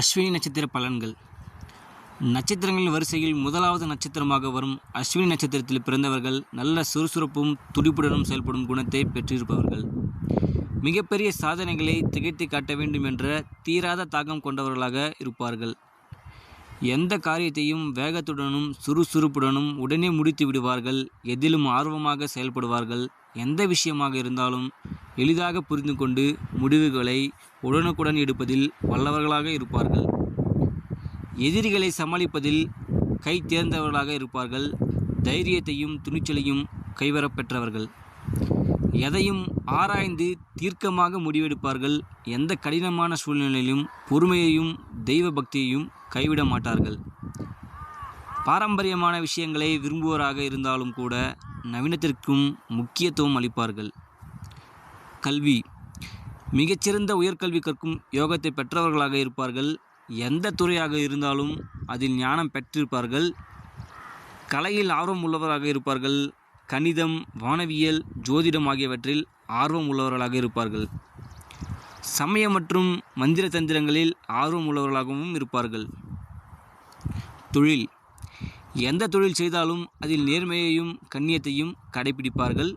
அஸ்வினி நட்சத்திர பலன்கள். நட்சத்திரங்களின் வரிசையில் முதலாவது நட்சத்திரமாக வரும் அஸ்வினி நட்சத்திரத்தில் பிறந்தவர்கள் நல்ல சுறுசுறுப்பும் துடிப்புடனும் செயல்படும் குணத்தை பெற்றிருப்பவர்கள். மிகப்பெரிய சாதனைகளை திகைத்து காட்ட வேண்டும் என்ற தீராத தாகம் கொண்டவர்களாக இருப்பார்கள். எந்த காரியத்தையும் வேகத்துடனும் சுறுசுறுப்புடனும் உடனே முடித்து விடுவார்கள். எதிலும் ஆர்வமாக செயல்படுவார்கள். எந்த விஷயமாக இருந்தாலும் எளிதாக புரிந்து கொண்டு முடிவுகளை உடனுக்குடன் எடுப்பதில் வல்லவர்களாக இருப்பார்கள். எதிரிகளை சமாளிப்பதில் கை தேர்ந்தவர்களாக இருப்பார்கள். தைரியத்தையும் துணிச்சலையும் கைவரப்பெற்றவர்கள். எதையும் ஆராய்ந்து தீர்க்கமாக முடிவெடுப்பார்கள். எந்த கடினமான சூழ்நிலையிலும் பொறுமையையும் தெய்வ பக்தியையும் கைவிட மாட்டார்கள். பாரம்பரியமான விஷயங்களை விரும்புவோராக இருந்தாலும் கூட நவீனத்திற்கும் முக்கியத்துவம் அளிப்பார்கள். கல்வி. மிகச்சிறந்த உயர்கல்வி கற்கும் யோகத்தை பெற்றவர்களாக இருப்பார்கள். எந்த துறையாக இருந்தாலும் அதில் ஞானம் பெற்றிருப்பார்கள். கலையில் ஆர்வம் உள்ளவராக இருப்பார்கள். கணிதம், வானவியல், ஜோதிடம் ஆகியவற்றில் ஆர்வம் உள்ளவர்களாக இருப்பார்கள். சமயம் மற்றும் மந்திர தந்திரங்களில் ஆர்வம் உள்ளவர்களாகவும் இருப்பார்கள். தொழில். எந்த தொழில் செய்தாலும் அதில் நேர்மையையும் கண்ணியத்தையும் கடைபிடிப்பார்கள்.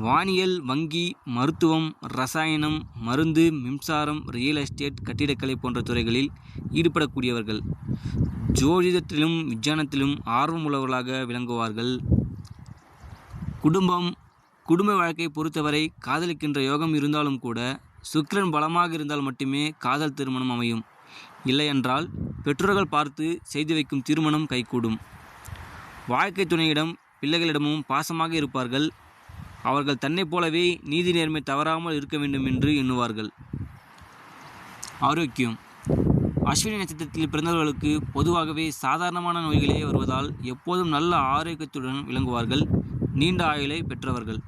வானியல், வங்கி, மருத்துவம், ரசாயனம், மருந்து, மின்சாரம், ரியல் எஸ்டேட், கட்டிடக்கலை போன்ற துறைகளில் ஈடுபடக்கூடியவர்கள். ஜோதிடத்திலும் விஞ்ஞானத்திலும் ஆர்வம் உள்ளவர்களாக விளங்குவார்கள். குடும்ப வாழ்க்கையை பொறுத்தவரை காதலிக்கின்ற யோகம் இருந்தாலும் கூட சுக்கிரன் பலமாக இருந்தால் மட்டுமே காதல் திருமணம் அமையும். இல்லையென்றால் பெற்றோர்கள் பார்த்து செய்து வைக்கும் திருமணம் கைகூடும். வாழ்க்கை துணையிடம் பிள்ளைகளிடமும் பாசமாக இருப்பார்கள். அவர்கள் தன்னைப் போலவே நீதி நேர்மை தவறாமல் இருக்க வேண்டும் என்று எண்ணுவார்கள். ஆரோக்கியம். அஸ்வினி நட்சத்திரத்தில் பிறந்தவர்களுக்கு பொதுவாகவே சாதாரணமான நோய்களே வருவதால் எப்போதும் நல்ல ஆரோக்கியத்துடன் விளங்குவார்கள். நீண்ட ஆயுளை பெற்றவர்கள்.